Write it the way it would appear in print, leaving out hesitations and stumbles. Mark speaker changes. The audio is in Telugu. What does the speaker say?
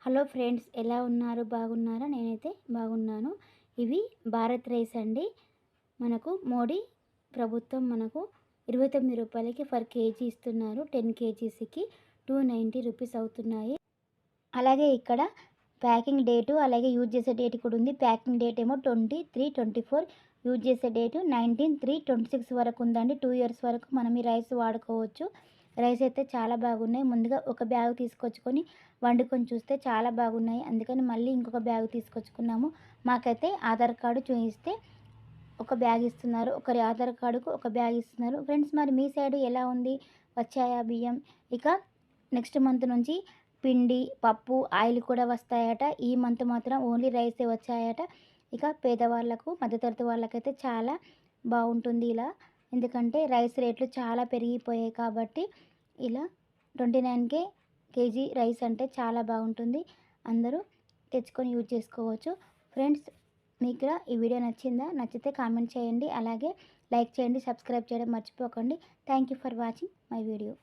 Speaker 1: హలో ఫ్రెండ్స్, ఎలా ఉన్నారు? బాగున్నారా? నేనైతే బాగున్నాను. ఇవి భారత్ రైస్ అండి. మనకు మోడీ ప్రభుత్వం మనకు రూ. 29కి పర్ కేజీ ఇస్తున్నారు. 10 కేజీస్‌కి రూ. 290 అవుతున్నాయి. అలాగే ఇక్కడ ప్యాకింగ్ డేటు, అలాగే యూజ్ చేసే డేట్ కూడా ఉంది. ప్యాకింగ్ డేట్ ఏమో 23/24, యూజ్ చేసే డేటు 19/3/26 వరకు ఉందండి. 2 ఇయర్స్ వరకు మనం ఈ రైస్ వాడుకోవచ్చు. రైస్ అయితే చాలా బాగున్నాయి. ముందుగా ఒక బ్యాగ్ తీసుకొచ్చుకొని వండుకొని చూస్తే చాలా బాగున్నాయి. అందుకని మళ్ళీ ఇంకొక బ్యాగ్ తీసుకొచ్చుకున్నాము. మాకైతే ఆధార్ కార్డు చూపిస్తే ఒక బ్యాగ్ ఇస్తున్నారు. ఒకరి ఆధార్ కార్డుకు ఒక బ్యాగ్ ఇస్తున్నారు. ఫ్రెండ్స్, మరి మీ సైడ్ ఎలా ఉంది? వచ్చాయా బియ్యం? ఇక నెక్స్ట్ మంత్ నుంచి పిండి, పప్పు, ఆయిల్ కూడా వస్తాయట. ఈ మంత్ మాత్రం ఓన్లీ రైసే వచ్చాయట. ఇక పేదవాళ్ళకు, మధ్యతరగతి వాళ్ళకైతే చాలా బాగుంటుంది ఇలా. ఎందుకంటే రైస్ రేట్లు చాలా పెరిగిపోయాయి కాబట్టి ఇలా 29కే కేజీ రైస్ అంటే చాలా బాగుంటుంది. అందరూ తెచ్చుకొని యూజ్ చేసుకోవచ్చు. ఫ్రెండ్స్, మీకు ఈ వీడియో నచ్చిందా? నచ్చితే కామెంట్ చేయండి. అలాగే లైక్ చేయండి, సబ్స్క్రైబ్ చేయడం మర్చిపోకండి. Thank you for watching my video.